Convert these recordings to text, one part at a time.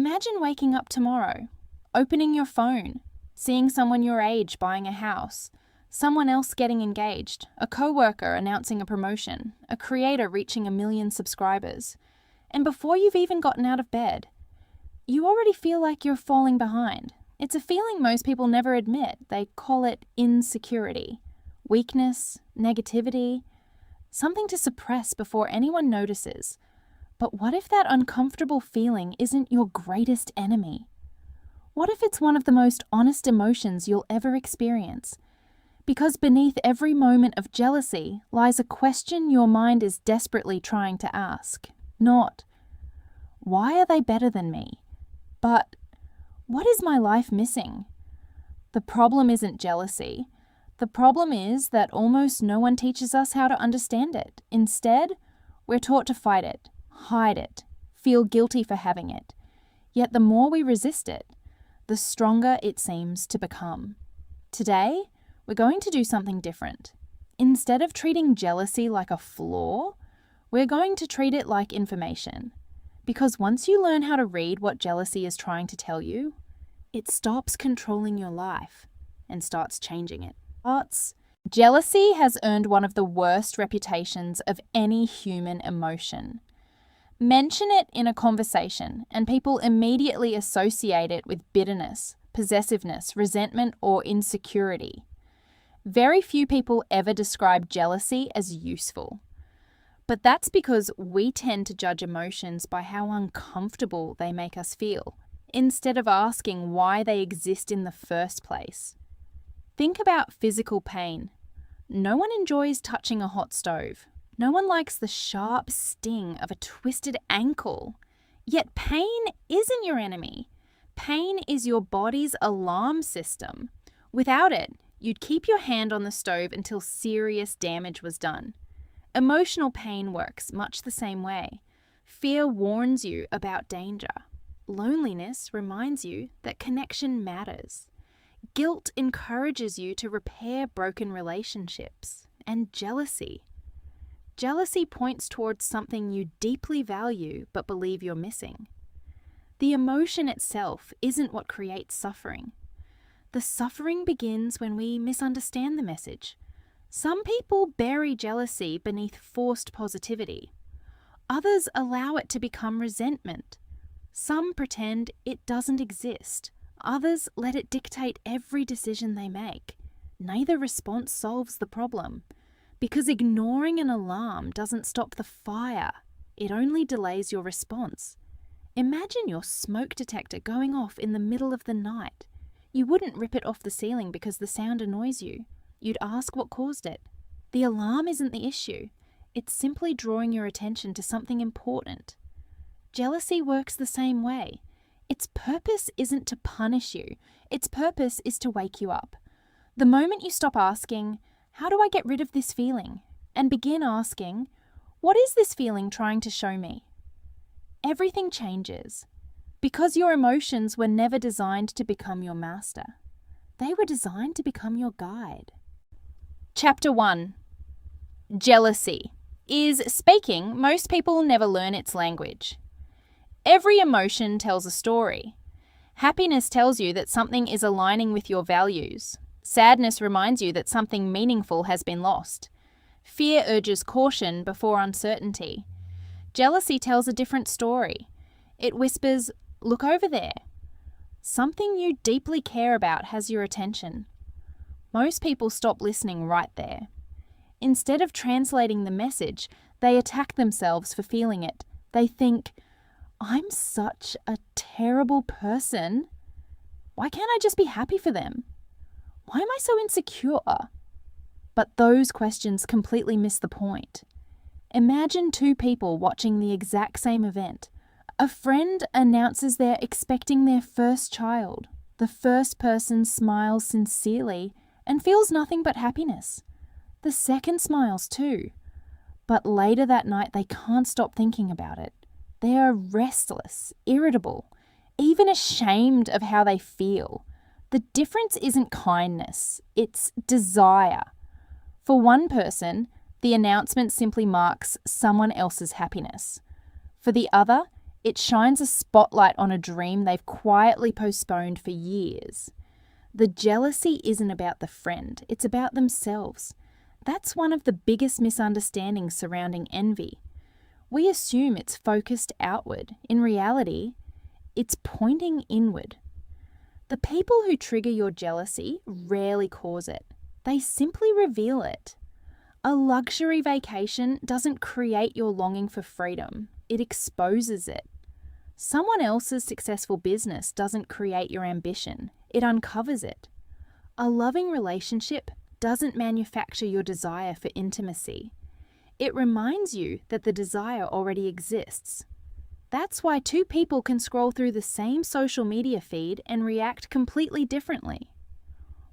Imagine waking up tomorrow, opening your phone, seeing someone your age buying a house, someone else getting engaged, a coworker announcing a promotion, a creator reaching 1 million subscribers. And before you've even gotten out of bed, you already feel like you're falling behind. It's a feeling most people never admit. They call it insecurity, weakness, negativity, something to suppress before anyone notices. But what if that uncomfortable feeling isn't your greatest enemy? What if it's one of the most honest emotions you'll ever experience? Because beneath every moment of jealousy lies a question your mind is desperately trying to ask. Not, why are they better than me? But, what is my life missing? The problem isn't jealousy. The problem is that almost no one teaches us how to understand it. Instead, we're taught to fight it, hide it, feel guilty for having it. Yet the more we resist it, the stronger it seems to become. Today, we're going to do something different. Instead of treating jealousy like a flaw, we're going to treat it like information. Because once you learn how to read what jealousy is trying to tell you, it stops controlling your life and starts changing it. Jealousy has earned one of the worst reputations of any human emotion. Mention it in a conversation, and people immediately associate it with bitterness, possessiveness, resentment, or insecurity. Very few people ever describe jealousy as useful. But that's because we tend to judge emotions by how uncomfortable they make us feel, instead of asking why they exist in the first place. Think about physical pain. No one enjoys touching a hot stove. No one likes the sharp sting of a twisted ankle. Yet pain isn't your enemy. Pain is your body's alarm system. Without it, you'd keep your hand on the stove until serious damage was done. Emotional pain works much the same way. Fear warns you about danger. Loneliness reminds you that connection matters. Guilt encourages you to repair broken relationships. And jealousy points towards something you deeply value but believe you're missing. The emotion itself isn't what creates suffering. The suffering begins when we misunderstand the message. Some people bury jealousy beneath forced positivity. Others allow it to become resentment. Some pretend it doesn't exist. Others let it dictate every decision they make. Neither response solves the problem, because ignoring an alarm doesn't stop the fire. It only delays your response. Imagine your smoke detector going off in the middle of the night. You wouldn't rip it off the ceiling because the sound annoys you. You'd ask what caused it. The alarm isn't the issue. It's simply drawing your attention to something important. Jealousy works the same way. Its purpose isn't to punish you. Its purpose is to wake you up. The moment you stop asking, how do I get rid of this feeling? And begin asking, what is this feeling trying to show me? Everything changes. Because your emotions were never designed to become your master. They were designed to become your guide. Chapter 1. Jealousy. Is speaking, most people never learn its language. Every emotion tells a story. Happiness tells you that something is aligning with your values. Sadness reminds you that something meaningful has been lost. Fear urges caution before uncertainty. Jealousy tells a different story. It whispers, look over there. Something you deeply care about has your attention. Most people stop listening right there. Instead of translating the message, they attack themselves for feeling it. They think, I'm such a terrible person. Why can't I just be happy for them? Why am I so insecure? But those questions completely miss the point. Imagine two people watching the exact same event. A friend announces they're expecting their first child. The first person smiles sincerely and feels nothing but happiness. The second smiles too. But later that night they can't stop thinking about it. They are restless, irritable, even ashamed of how they feel. The difference isn't kindness, it's desire. For one person, the announcement simply marks someone else's happiness. For the other, It shines a spotlight on a dream they've quietly postponed for years. The jealousy isn't about the friend, it's about themselves. That's one of the biggest misunderstandings surrounding envy. We assume it's focused outward. In reality, it's pointing inward. The people who trigger your jealousy rarely cause it. They simply reveal it. A luxury vacation doesn't create your longing for freedom, it exposes it. Someone else's successful business doesn't create your ambition, it uncovers it. A loving relationship doesn't manufacture your desire for intimacy. It reminds you that the desire already exists. That's why two people can scroll through the same social media feed and react completely differently.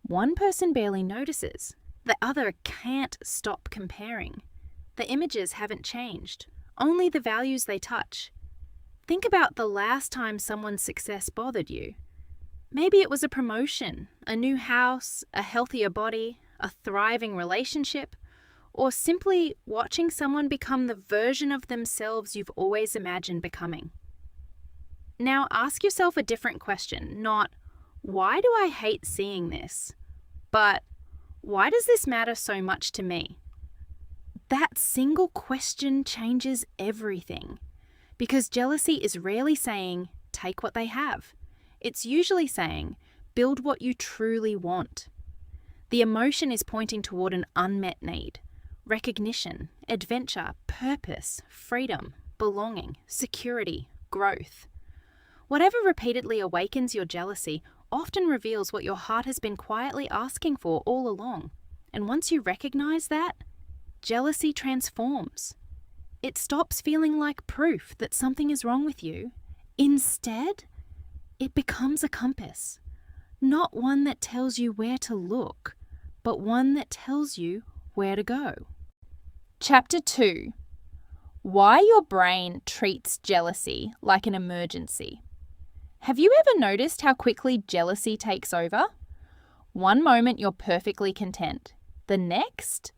One person barely notices, the other can't stop comparing. The images haven't changed, only the values they touch. Think about the last time someone's success bothered you. Maybe it was a promotion, a new house, a healthier body, a thriving relationship, or simply watching someone become the version of themselves you've always imagined becoming. Now ask yourself a different question, not, why do I hate seeing this? But, why does this matter so much to me? That single question changes everything. Because jealousy is rarely saying, take what they have. It's usually saying, build what you truly want. The emotion is pointing toward an unmet need. Recognition, adventure, purpose, freedom, belonging, security, growth. Whatever repeatedly awakens your jealousy often reveals what your heart has been quietly asking for all along. And once you recognize that, jealousy transforms. It stops feeling like proof that something is wrong with you. Instead, it becomes a compass. Not one that tells you where to look, but one that tells you where to go. Chapter 2. Why your brain treats jealousy like an emergency. Have you ever noticed how quickly jealousy takes over? One moment you're perfectly content. The next,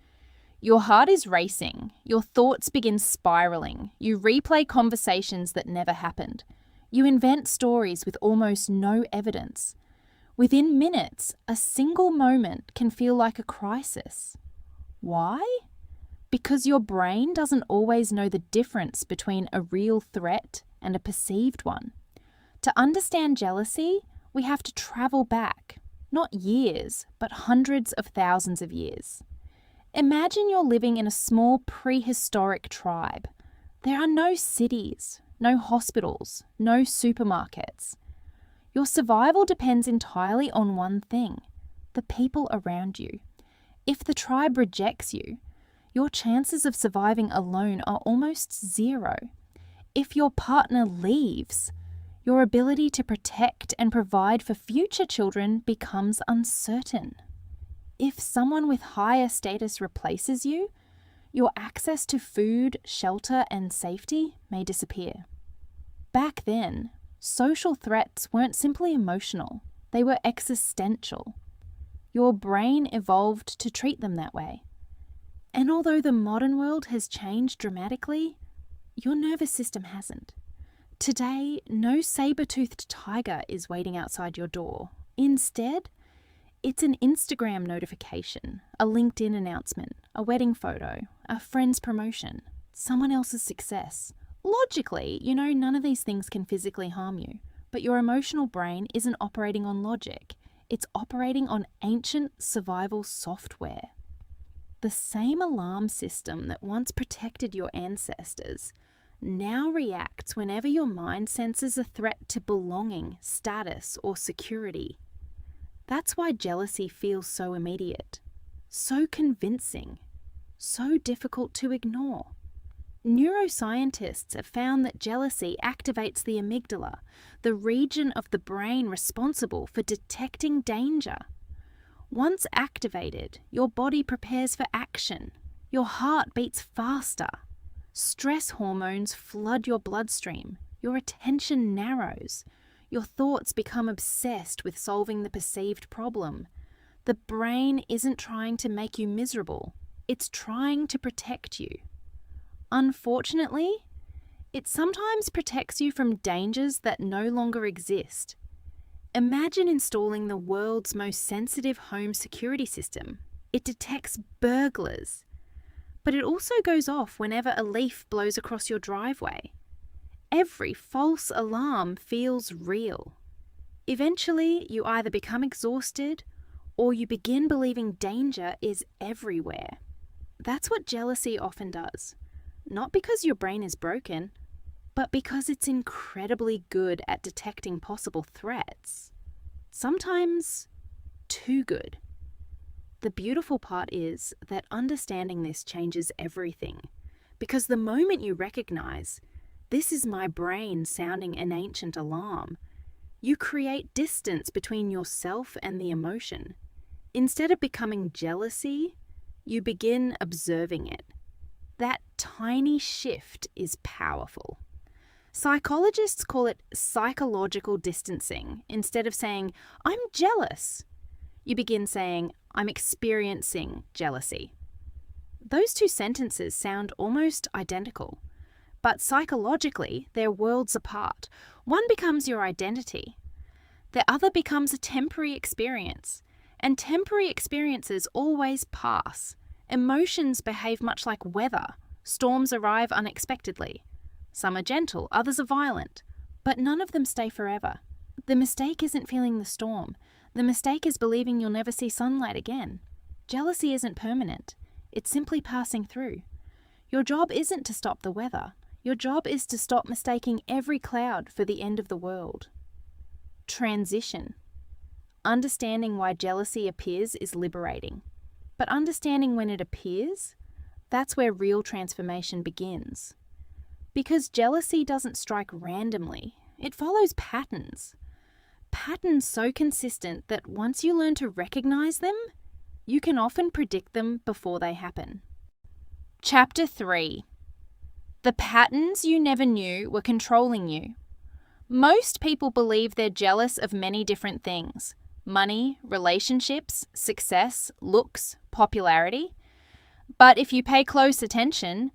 your heart is racing. Your thoughts begin spiraling. You replay conversations that never happened. You invent stories with almost no evidence. Within minutes, a single moment can feel like a crisis. Why? Because your brain doesn't always know the difference between a real threat and a perceived one. To understand jealousy, we have to travel back, not years, but hundreds of thousands of years. Imagine you're living in a small prehistoric tribe. There are no cities, no hospitals, no supermarkets. Your survival depends entirely on one thing, the people around you. If the tribe rejects you, your chances of surviving alone are almost zero. If your partner leaves, your ability to protect and provide for future children becomes uncertain. If someone with higher status replaces you, your access to food, shelter, and safety may disappear. Back then, social threats weren't simply emotional, they were existential. Your brain evolved to treat them that way. And although the modern world has changed dramatically, your nervous system hasn't. Today, no saber-toothed tiger is waiting outside your door. Instead, it's an Instagram notification, a LinkedIn announcement, a wedding photo, a friend's promotion, someone else's success. Logically, none of these things can physically harm you, but your emotional brain isn't operating on logic. It's operating on ancient survival software. The same alarm system that once protected your ancestors now reacts whenever your mind senses a threat to belonging, status, or security. That's why jealousy feels so immediate, so convincing, so difficult to ignore. Neuroscientists have found that jealousy activates the amygdala, the region of the brain responsible for detecting danger. Once activated, your body prepares for action. Your heart beats faster. Stress hormones flood your bloodstream. Your attention narrows. Your thoughts become obsessed with solving the perceived problem. The brain isn't trying to make you miserable. It's trying to protect you. Unfortunately, It sometimes protects you from dangers that no longer exist. Imagine installing the world's most sensitive home security system. It detects burglars, but it also goes off whenever a leaf blows across your driveway. Every false alarm feels real. Eventually, you either become exhausted or you begin believing danger is everywhere. That's what jealousy often does. Not because your brain is broken, but because it's incredibly good at detecting possible threats. Sometimes too good. The beautiful part is that understanding this changes everything, because the moment you recognize, this is my brain sounding an ancient alarm, you create distance between yourself and the emotion. Instead of becoming jealousy, you begin observing it. That tiny shift is powerful. Psychologists call it psychological distancing. Instead of saying, "I'm jealous," you begin saying, "I'm experiencing jealousy." Those two sentences sound almost identical, but psychologically, they're worlds apart. One becomes your identity. The other becomes a temporary experience. And temporary experiences always pass. Emotions behave much like weather. Storms arrive unexpectedly. Some are gentle, others are violent, but none of them stay forever. The mistake isn't feeling the storm. The mistake is believing you'll never see sunlight again. Jealousy isn't permanent. It's simply passing through. Your job isn't to stop the weather. Your job is to stop mistaking every cloud for the end of the world. Transition. Understanding why jealousy appears is liberating. But understanding when it appears, that's where real transformation begins. Because jealousy doesn't strike randomly, it follows patterns. Patterns so consistent that once you learn to recognize them, you can often predict them before they happen. Chapter 3. The patterns you never knew were controlling you. Most people believe they're jealous of many different things: money, relationships, success, looks, popularity. But if you pay close attention,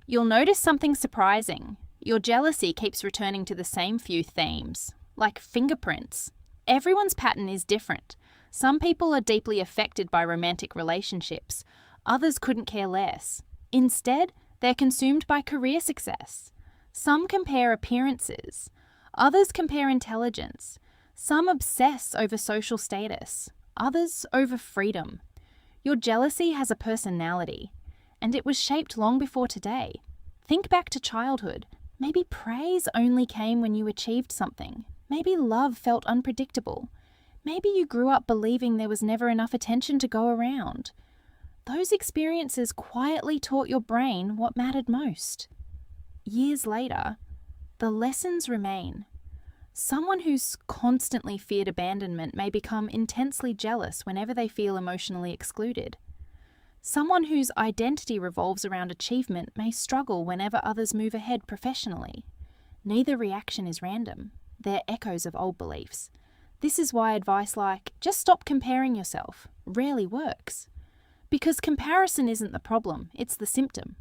you'll notice something surprising. Your jealousy keeps returning to the same few themes, like fingerprints. Everyone's pattern is different. Some people are deeply affected by romantic relationships. Others couldn't care less. Instead, they're consumed by career success. Some compare appearances. Others compare intelligence. Some obsess over social status, others over freedom. Your jealousy has a personality, and it was shaped long before today. Think back to childhood. Maybe praise only came when you achieved something. Maybe love felt unpredictable. Maybe you grew up believing there was never enough attention to go around. Those experiences quietly taught your brain what mattered most. Years later, the lessons remain. Someone who's constantly feared abandonment may become intensely jealous whenever they feel emotionally excluded. Someone whose identity revolves around achievement may struggle whenever others move ahead professionally. Neither reaction is random. They're echoes of old beliefs. This is why advice like, "just stop comparing yourself," rarely works. Because comparison isn't the problem, it's the symptom.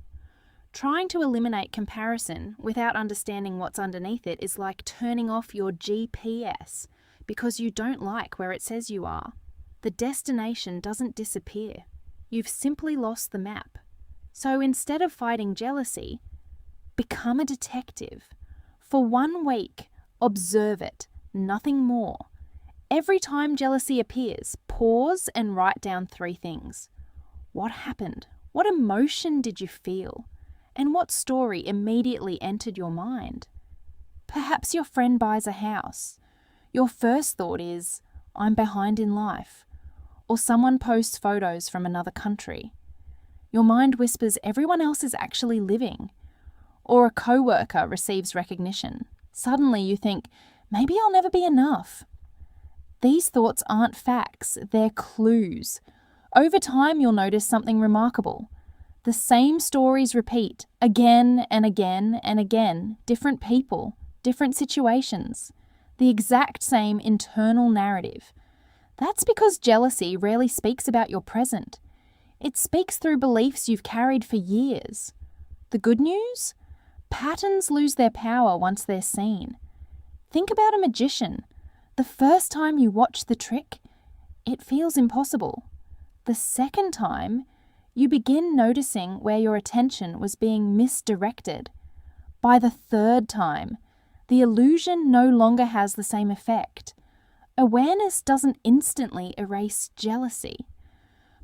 Trying to eliminate comparison without understanding what's underneath it is like turning off your GPS because you don't like where it says you are. The destination doesn't disappear. You've simply lost the map. So instead of fighting jealousy, become a detective. For 1 week, observe it, nothing more. Every time jealousy appears, pause and write down 3 things. What happened? What emotion did you feel? And what story immediately entered your mind? Perhaps your friend buys a house. Your first thought is, "I'm behind in life." Or someone posts photos from another country. Your mind whispers, "Everyone else is actually living." Or a coworker receives recognition. Suddenly you think, "Maybe I'll never be enough." These thoughts aren't facts, they're clues. Over time, you'll notice something remarkable. The same stories repeat again and again and again, different people, different situations, the exact same internal narrative. That's because jealousy rarely speaks about your present. It speaks through beliefs you've carried for years. The good news? Patterns lose their power once they're seen. Think about a magician. The first time you watch the trick, it feels impossible. The second time, you begin noticing where your attention was being misdirected. By the third time, the illusion no longer has the same effect. Awareness doesn't instantly erase jealousy,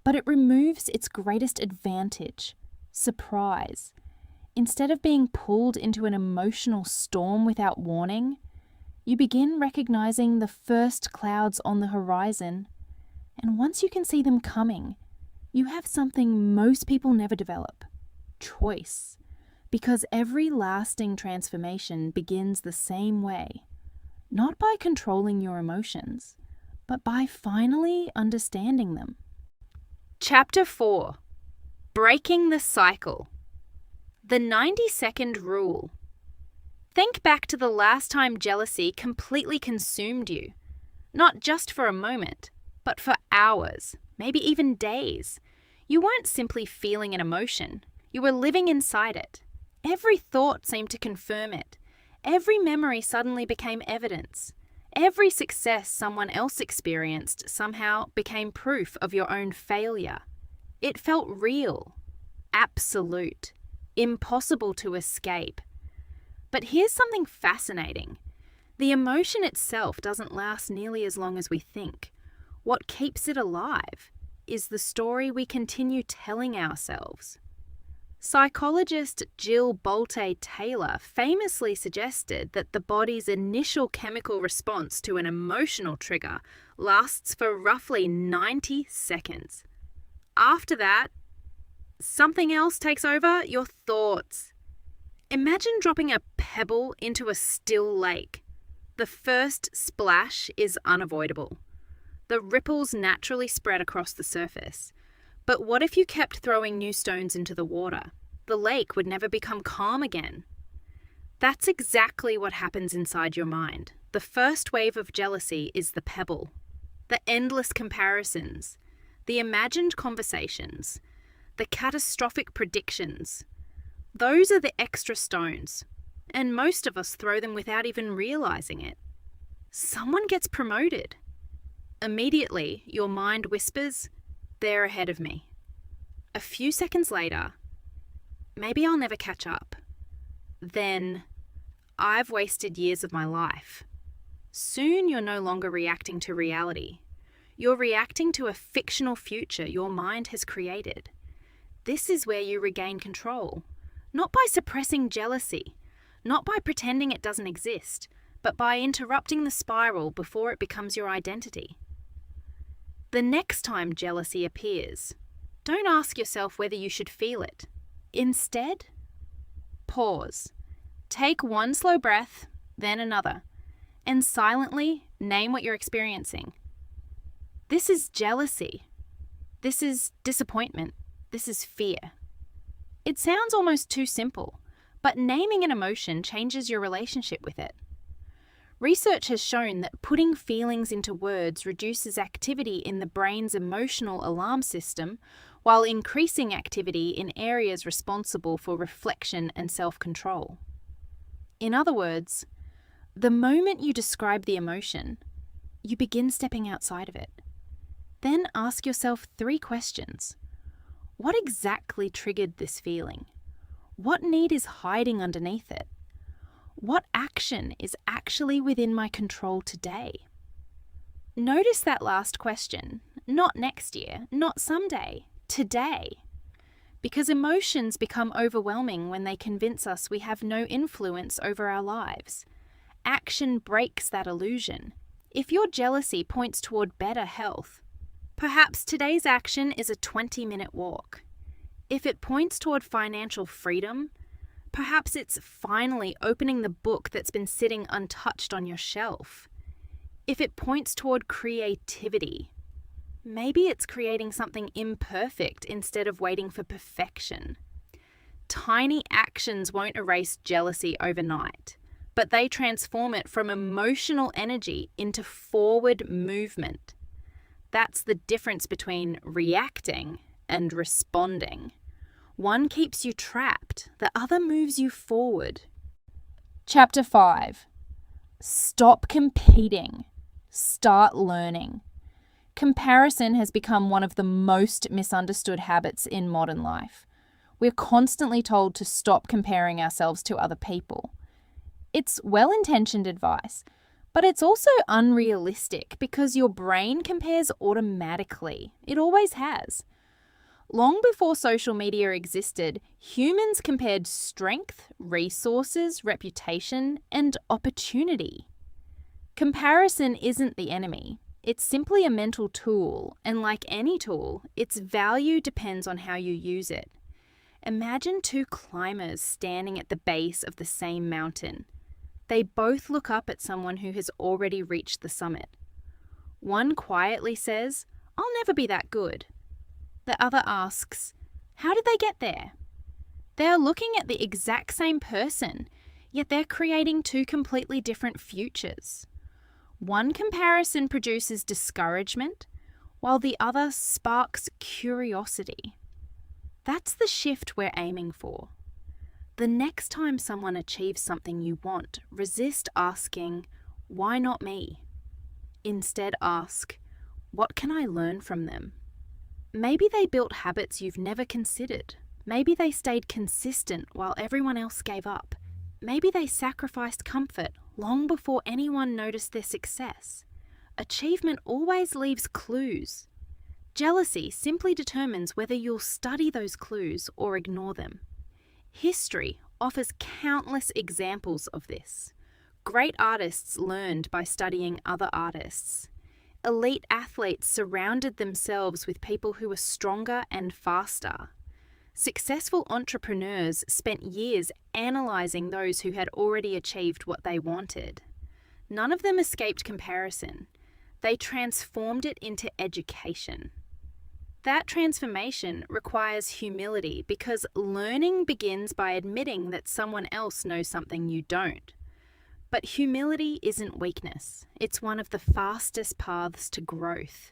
but it removes its greatest advantage, surprise. Instead of being pulled into an emotional storm without warning, you begin recognizing the first clouds on the horizon, and once you can see them coming, you have something most people never develop: choice. Because every lasting transformation begins the same way, not by controlling your emotions, but by finally understanding them. Chapter 4: Breaking the Cycle. The 90-second rule. Think back to the last time jealousy completely consumed you. Not just for a moment, but for hours, maybe even days. You weren't simply feeling an emotion, you were living inside it. Every thought seemed to confirm it. Every memory suddenly became evidence. Every success someone else experienced somehow became proof of your own failure. It felt real, absolute, impossible to escape. But here's something fascinating. The emotion itself doesn't last nearly as long as we think. What keeps it alive is the story we continue telling ourselves. Psychologist Jill Bolte Taylor famously suggested that the body's initial chemical response to an emotional trigger lasts for roughly 90 seconds. After that, something else takes over: your thoughts. Imagine dropping a pebble into a still lake. The first splash is unavoidable. The ripples naturally spread across the surface. But what if you kept throwing new stones into the water? The lake would never become calm again. That's exactly what happens inside your mind. The first wave of jealousy is the pebble. The endless comparisons, the imagined conversations, the catastrophic predictions. Those are the extra stones, and most of us throw them without even realizing it. Someone gets promoted. Immediately, your mind whispers, "They're ahead of me." A few seconds later, "Maybe I'll never catch up." Then, "I've wasted years of my life." Soon you're no longer reacting to reality. You're reacting to a fictional future your mind has created. This is where you regain control. Not by suppressing jealousy, not by pretending it doesn't exist, but by interrupting the spiral before it becomes your identity. The next time jealousy appears, don't ask yourself whether you should feel it. Instead, pause. Take one slow breath, then another, and silently name what you're experiencing. This is jealousy. This is disappointment. This is fear. It sounds almost too simple, but naming an emotion changes your relationship with it. Research has shown that putting feelings into words reduces activity in the brain's emotional alarm system, while increasing activity in areas responsible for reflection and self-control. In other words, the moment you describe the emotion, you begin stepping outside of it. Then ask yourself 3 questions. What exactly triggered this feeling? What need is hiding underneath it? What action is actually within my control today? Notice that last question, not next year, not someday, today. Because emotions become overwhelming when they convince us we have no influence over our lives. Action breaks that illusion. If your jealousy points toward better health, perhaps today's action is a 20-minute walk. If it points toward financial freedom, perhaps it's finally opening the book that's been sitting untouched on your shelf. If it points toward creativity, maybe it's creating something imperfect instead of waiting for perfection. Tiny actions won't erase jealousy overnight, but they transform it from emotional energy into forward movement. That's the difference between reacting and responding. One keeps you trapped, the other moves you forward, Chapter 5. Stop competing. Start learning. Comparison has become one of the most misunderstood habits in modern life. We're constantly told to stop comparing ourselves to other people. It's well-intentioned advice, but it's also unrealistic because your brain compares automatically. It always has. Long before social media existed, humans compared strength, resources, reputation, and opportunity. Comparison isn't the enemy. It's simply a mental tool, and like any tool, its value depends on how you use it. Imagine two climbers standing at the base of the same mountain. They both look up at someone who has already reached the summit. One quietly says, "I'll never be that good." The other asks, "How did they get there?" They are looking at the exact same person, yet they're creating two completely different futures. One comparison produces discouragement, while the other sparks curiosity. That's the shift we're aiming for. The next time someone achieves something you want, resist asking, "Why not me?" Instead ask, "What can I learn from them?" Maybe they built habits you've never considered. Maybe they stayed consistent while everyone else gave up. Maybe they sacrificed comfort long before anyone noticed their success. Achievement always leaves clues. Jealousy simply determines whether you'll study those clues or ignore them. History offers countless examples of this. Great artists learned by studying other artists. Elite athletes surrounded themselves with people who were stronger and faster. Successful entrepreneurs spent years analysing those who had already achieved what they wanted. None of them escaped comparison. They transformed it into education. That transformation requires humility because learning begins by admitting that someone else knows something you don't. But humility isn't weakness. It's one of the fastest paths to growth.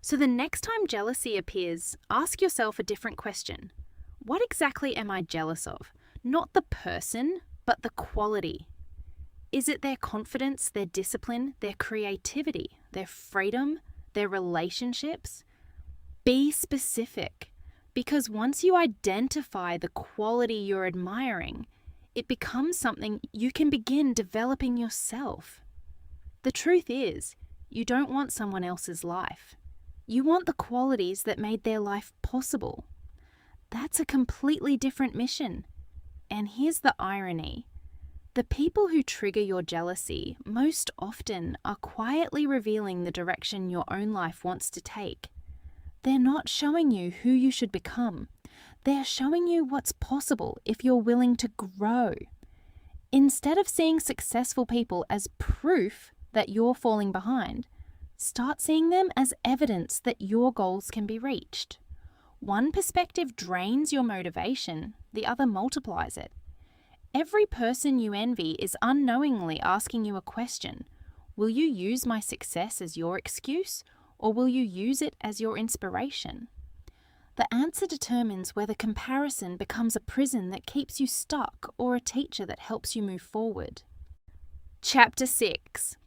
So the next time jealousy appears, ask yourself a different question. What exactly am I jealous of? Not the person, but the quality. Is it their confidence, their discipline, their creativity, their freedom, their relationships? Be specific, because once you identify the quality you're admiring, it becomes something you can begin developing yourself. The truth is, you don't want someone else's life. You want the qualities that made their life possible. That's a completely different mission. And here's the irony. The people who trigger your jealousy most often are quietly revealing the direction your own life wants to take. They're not showing you who you should become. They're showing you what's possible if you're willing to grow. Instead of seeing successful people as proof that you're falling behind, start seeing them as evidence that your goals can be reached. One perspective drains your motivation, the other multiplies it. Every person you envy is unknowingly asking you a question. Will you use my success as your excuse, or will you use it as your inspiration? The answer determines whether comparison becomes a prison that keeps you stuck or a teacher that helps you move forward. Chapter 6.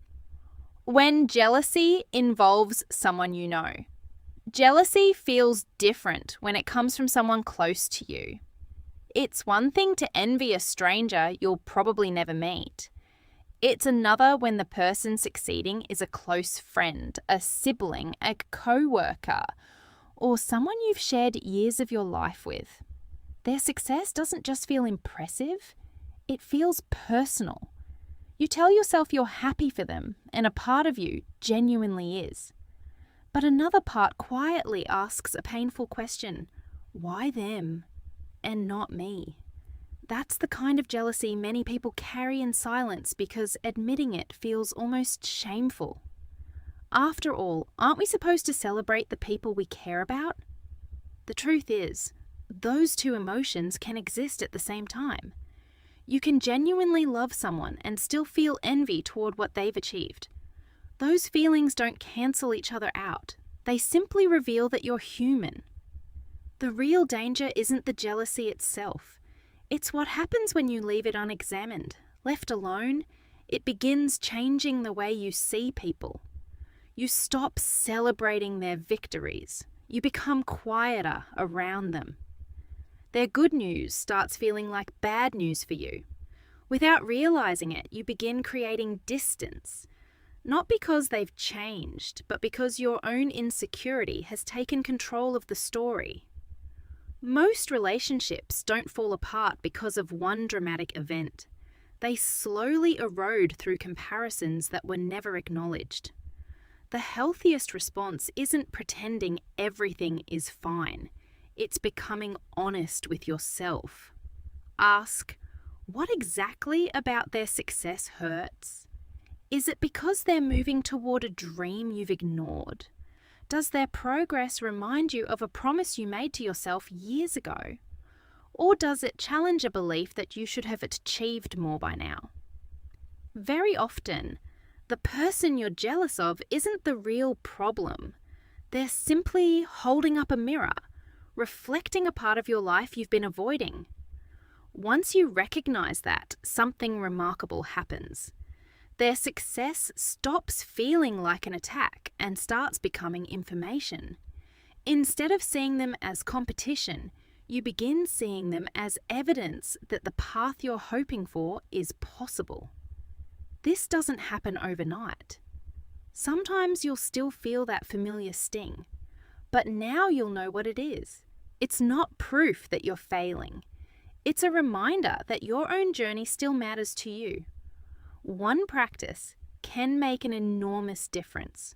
When jealousy involves someone you know. Jealousy feels different when it comes from someone close to you. It's one thing to envy a stranger you'll probably never meet. It's another when the person succeeding is a close friend, a sibling, a co-worker, or someone you've shared years of your life with. Their success doesn't just feel impressive, it feels personal. You tell yourself you're happy for them, and a part of you genuinely is. But another part quietly asks a painful question: why them and not me? That's the kind of jealousy many people carry in silence because admitting it feels almost shameful. After all, aren't we supposed to celebrate the people we care about? The truth is, those two emotions can exist at the same time. You can genuinely love someone and still feel envy toward what they've achieved. Those feelings don't cancel each other out. They simply reveal that you're human. The real danger isn't the jealousy itself. It's what happens when you leave it unexamined, Left alone, it begins changing the way you see people. You stop celebrating their victories. You become quieter around them. Their good news starts feeling like bad news for you. Without realizing it, you begin creating distance, not because they've changed, but because your own insecurity has taken control of the story. Most relationships don't fall apart because of one dramatic event. They slowly erode through comparisons that were never acknowledged. The healthiest response isn't pretending everything is fine. It's becoming honest with yourself. Ask, what exactly about their success hurts? Is it because they're moving toward a dream you've ignored? Does their progress remind you of a promise you made to yourself years ago? Or does it challenge a belief that you should have achieved more by now? Very often, the person you're jealous of isn't the real problem. They're simply holding up a mirror, reflecting a part of your life you've been avoiding. Once you recognize that, something remarkable happens. Their success stops feeling like an attack and starts becoming information. Instead of seeing them as competition, you begin seeing them as evidence that the path you're hoping for is possible. This doesn't happen overnight. Sometimes you'll still feel that familiar sting, but now you'll know what it is. It's not proof that you're failing. It's a reminder that your own journey still matters to you. One practice can make an enormous difference.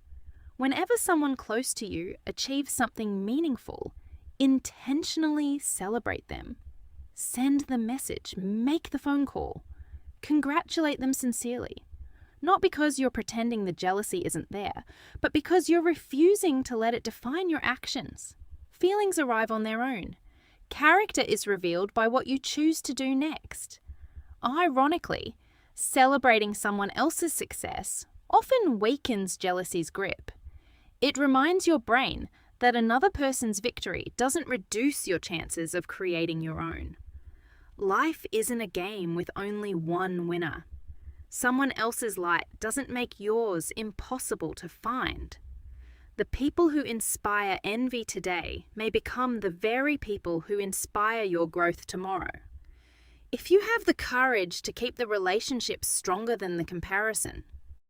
Whenever someone close to you achieves something meaningful, intentionally celebrate them. Send the message, make the phone call. Congratulate them sincerely. Not because you're pretending the jealousy isn't there, but because you're refusing to let it define your actions. Feelings arrive on their own. Character is revealed by what you choose to do next. Ironically, celebrating someone else's success often weakens jealousy's grip. It reminds your brain that another person's victory doesn't reduce your chances of creating your own. Life isn't a game with only one winner. Someone else's light doesn't make yours impossible to find. The people who inspire envy today may become the very people who inspire your growth tomorrow. If you have the courage to keep the relationship stronger than the comparison,